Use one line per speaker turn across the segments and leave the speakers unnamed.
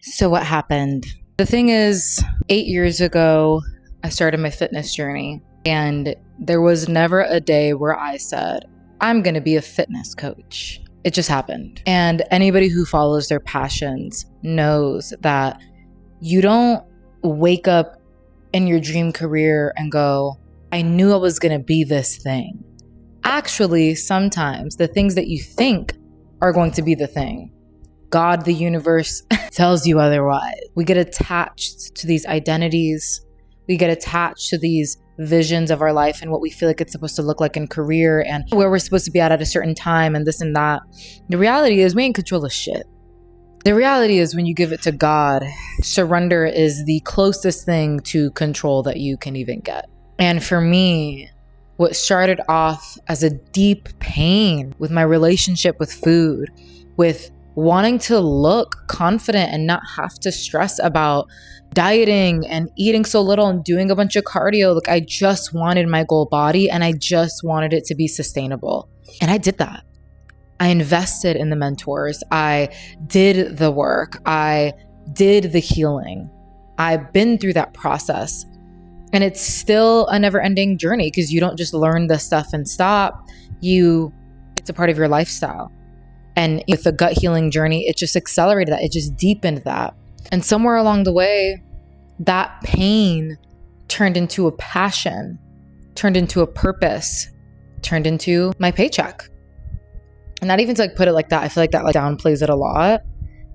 So what happened? The thing is, 8 years ago, I started my fitness journey, and there was never a day where I said, I'm going to be a fitness coach. It just happened. And anybody who follows their passions knows that you don't wake up in your dream career and go, I knew I was going to be this thing. Actually, sometimes the things that you think are going to be the thing, God, the universe, tells you otherwise. We get attached to these identities. We get attached to these visions of our life and what we feel like it's supposed to look like in career and where we're supposed to be at a certain time and this and that. The reality is we ain't control of shit. The reality is when you give it to God, surrender is the closest thing to control that you can even get. And for me, what started off as a deep pain with my relationship with food, with wanting to look confident and not have to stress about dieting and eating so little and doing a bunch of cardio. Like, I just wanted my goal body and I just wanted it to be sustainable. And I did that. I invested in the mentors. I did the work. I did the healing. I've been through that process. And it's still a never-ending journey because you don't just learn this stuff and stop. It's a part of your lifestyle. And with the gut healing journey, it just accelerated that. It just deepened that. And somewhere along the way, that pain turned into a passion, turned into a purpose, turned into my paycheck. And not even to put it like that. I feel like that downplays it a lot,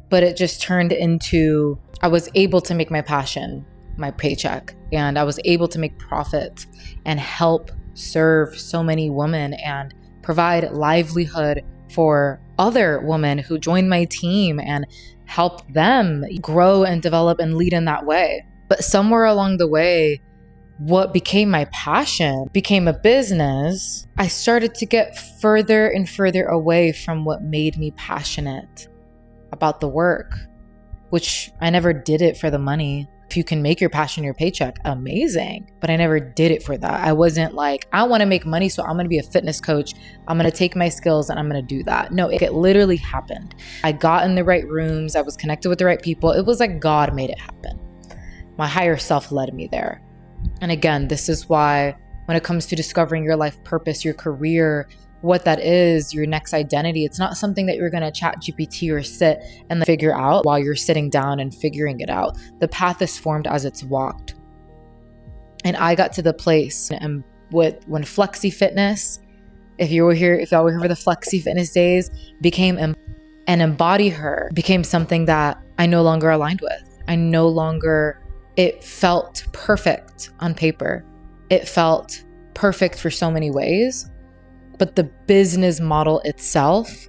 but it just turned into, I was able to make my passion my paycheck, and I was able to make profit and help serve so many women and provide livelihood for other women who joined my team and help them grow and develop and lead in that way. But somewhere along the way, what became my passion became a business. I started to get further and further away from what made me passionate about the work, which I never did it for the money. If you can make your passion your paycheck, amazing. But I never did it for that. I wasn't like, I want to make money, so I'm going to be a fitness coach. I'm going to take my skills and I'm going to do that. No, it literally happened. I got in the right rooms. I was connected with the right people. It was like God made it happen. My higher self led me there. And again, this is why when it comes to discovering your life purpose, your career, what that is, your next identity, it's not something that you're going to chat GPT or sit and figure out while you're sitting down and figuring it out. The path is formed as it's walked. And I got to the place and when Flexi Fitness, if y'all were here for the Flexi Fitness days, became and EmbodyHER became something that I no longer aligned with. It felt perfect on paper. It felt perfect for so many ways. But the business model itself,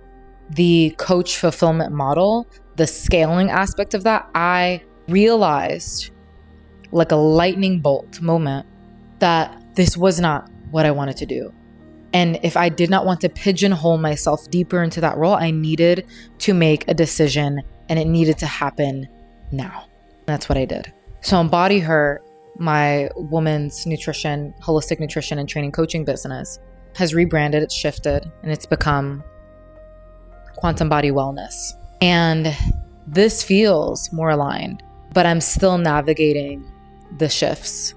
the coach fulfillment model, the scaling aspect of that, I realized like a lightning bolt moment that this was not what I wanted to do. And if I did not want to pigeonhole myself deeper into that role, I needed to make a decision, and it needed to happen now. And that's what I did. So EmbodyHER, my woman's nutrition, holistic nutrition and training coaching business, has rebranded, it's shifted, and it's become Quantum Body Wellness. And this feels more aligned, but I'm still navigating the shifts.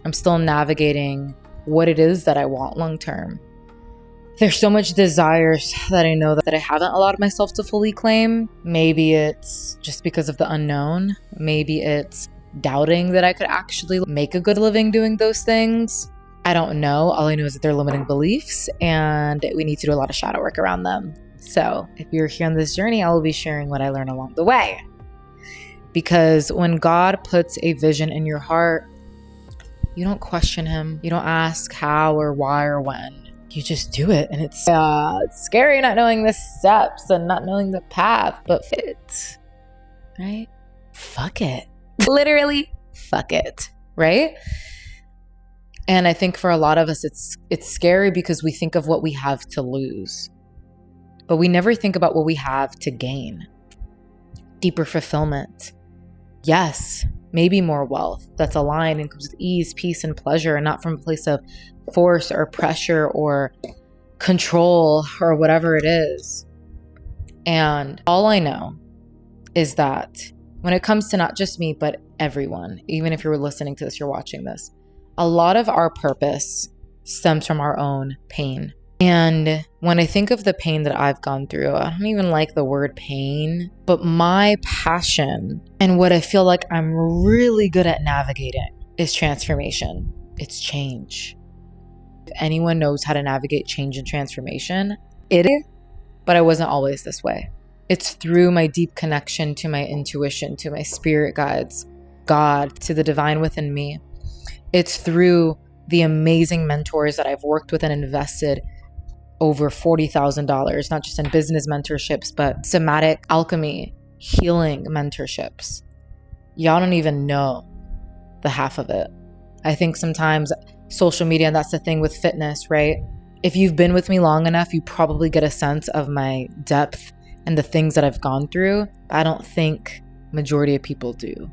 I'm still navigating what it is that I want long-term. There's so much desires that I know that I haven't allowed myself to fully claim. Maybe it's just because of the unknown. Maybe it's doubting that I could actually make a good living doing those things. I don't know. All I know is that they're limiting beliefs and we need to do a lot of shadow work around them. So if you're here on this journey, I will be sharing what I learned along the way. Because when God puts a vision in your heart, you don't question him. You don't ask how or why or when. You just do it. And it's scary not knowing the steps and not knowing the path, but fit, right? Fuck it. Literally, fuck it, right? And I think for a lot of us, it's scary because we think of what we have to lose, but we never think about what we have to gain. Deeper fulfillment. Yes, maybe more wealth that's aligned and comes with ease, peace, and pleasure, and not from a place of force or pressure or control or whatever it is. And all I know is that when it comes to not just me, but everyone, even if you're listening to this, you're watching this, a lot of our purpose stems from our own pain. And when I think of the pain that I've gone through, I don't even like the word pain, but my passion and what I feel like I'm really good at navigating is transformation. It's change. If anyone knows how to navigate change and transformation, it is, but I wasn't always this way. It's through my deep connection to my intuition, to my spirit guides, God, to the divine within me. It's through the amazing mentors that I've worked with and invested over $40,000, not just in business mentorships, but somatic alchemy, healing mentorships. Y'all don't even know the half of it. I think sometimes social media, and that's the thing with fitness, right? If you've been with me long enough, you probably get a sense of my depth and the things that I've gone through. I don't think majority of people do.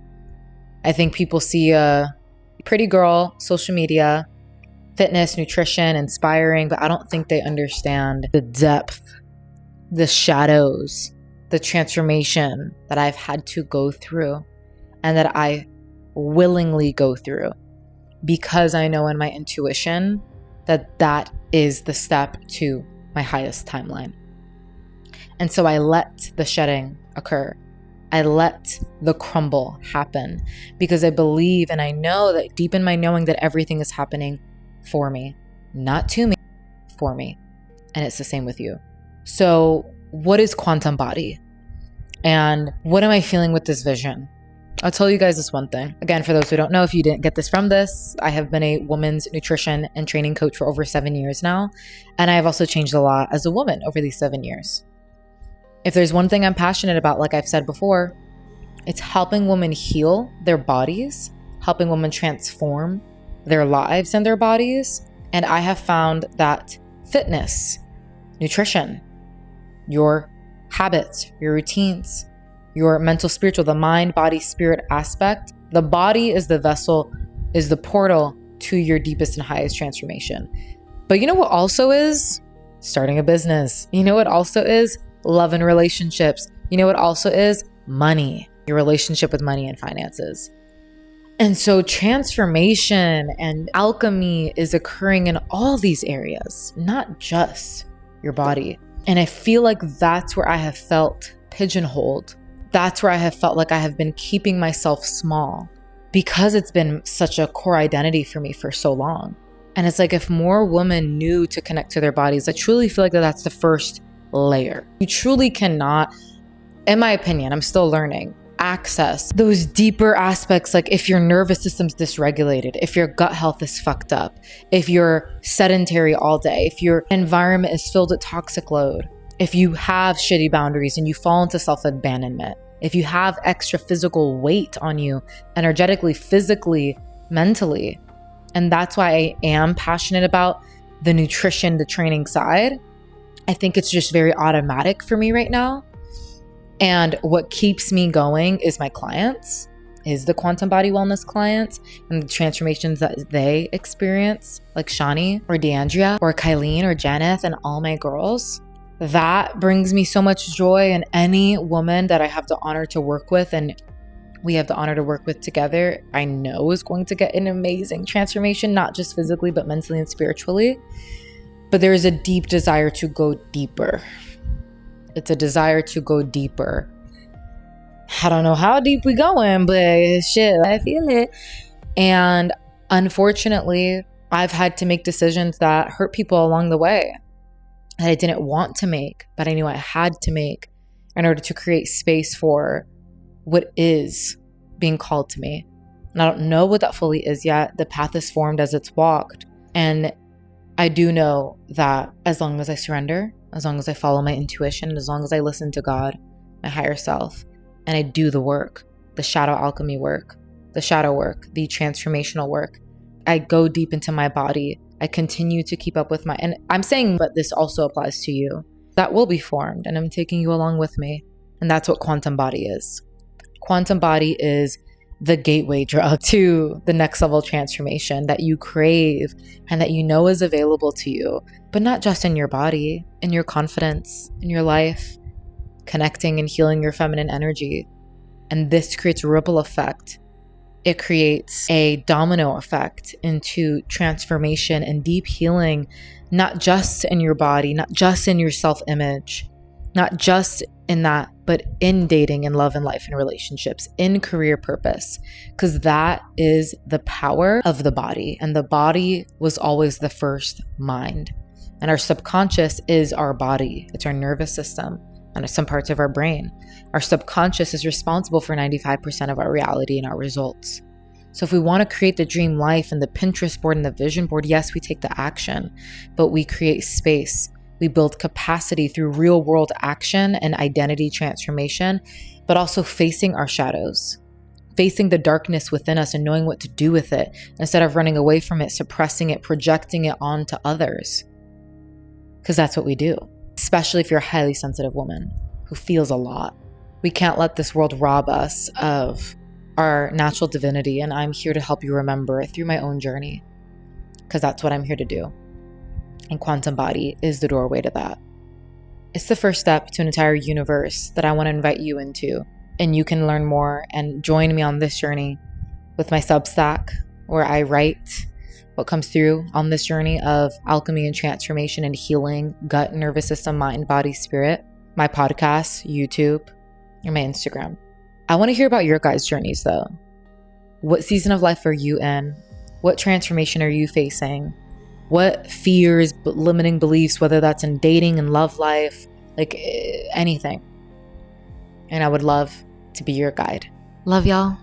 I think people see a pretty girl, social media, fitness, nutrition, inspiring, but I don't think they understand the depth, the shadows, the transformation that I've had to go through and that I willingly go through because I know in my intuition that that is the step to my highest timeline. And so I let the shedding occur. I let the crumble happen because I believe and I know that deep in my knowing that everything is happening for me, not to me, for me. And it's the same with you. So what is quantum body? And what am I feeling with this vision? I'll tell you guys this one thing. Again, for those who don't know, if you didn't get this from this, I have been a women's nutrition and training coach for over 7 years now. And I have also changed a lot as a woman over these 7 years. If there's one thing I'm passionate about, like I've said before, it's helping women heal their bodies, helping women transform their lives and their bodies. And I have found that fitness, nutrition, your habits, your routines, your mental, spiritual, the mind, body, spirit aspect, the body is the vessel, is the portal to your deepest and highest transformation. But you know what also is? Starting a business. You know what also is? Love and relationships. You know what also is? Money, your relationship with money and finances. And so transformation and alchemy is occurring in all these areas, not just your body. And I feel like that's where I have felt pigeonholed. That's where I have felt like I have been keeping myself small because it's been such a core identity for me for so long. And it's like if more women knew to connect to their bodies, I truly feel like that's the first layer. You truly cannot, in my opinion, I'm still learning, access those deeper aspects. Like if your nervous system's dysregulated, if your gut health is fucked up, if you're sedentary all day, if your environment is filled with toxic load, if you have shitty boundaries and you fall into self-abandonment, if you have extra physical weight on you, energetically, physically, mentally. And that's why I am passionate about the nutrition, the training side. I think it's just very automatic for me right now. And what keeps me going is my clients, is the quantum body wellness clients and the transformations that they experience, like Shani or DeAndrea or Kylene or Janeth and all my girls. That brings me so much joy, and any woman that I have the honor to work with and we have the honor to work with together, I know is going to get an amazing transformation, not just physically, but mentally and spiritually. But there is a deep desire to go deeper. It's a desire to go deeper. I don't know how deep we going, but shit, I feel it. And unfortunately, I've had to make decisions that hurt people along the way that I didn't want to make, but I knew I had to make in order to create space for what is being called to me. And I don't know what that fully is yet. The path is formed as it's walked. And I do know that as long as I surrender, as long as I follow my intuition, as long as I listen to God, my higher self, and I do the work, the shadow alchemy work, the shadow work, the transformational work, I go deep into my body. I continue to keep up with and I'm saying, but this also applies to you, that will be formed, and I'm taking you along with me. And that's what quantum body is. Quantum body is the gateway drug to the next level transformation that you crave and that you know is available to you, but not just in your body, in your confidence, in your life, connecting and healing your feminine energy. And this creates a ripple effect. It creates a domino effect into transformation and deep healing, not just in your body, not just in your self-image, not just in that, but in dating and love and life and relationships, in career purpose, because that is the power of the body. And the body was always the first mind. And our subconscious is our body. It's our nervous system and some parts of our brain. Our subconscious is responsible for 95% of our reality and our results. So if we want to create the dream life and the Pinterest board and the vision board, yes, we take the action, but we create space. We build capacity through real world action and identity transformation, but also facing our shadows, facing the darkness within us and knowing what to do with it instead of running away from it, suppressing it, projecting it onto others. Because that's what we do, especially if you're a highly sensitive woman who feels a lot. We can't let this world rob us of our natural divinity, and I'm here to help you remember it through my own journey, because that's what I'm here to do. And Quantum Body is the doorway to that. It's the first step to an entire universe that I want to invite you into, and you can learn more and join me on this journey with my Substack, where I write what comes through on this journey of alchemy and transformation and healing, gut, nervous system, mind, body, spirit, my podcast, YouTube, and my Instagram. I want to hear about your guys' journeys though. What season of life are you in? What transformation are you facing? What fears, limiting beliefs, whether that's in dating and love life, like anything. And I would love to be your guide. Love y'all.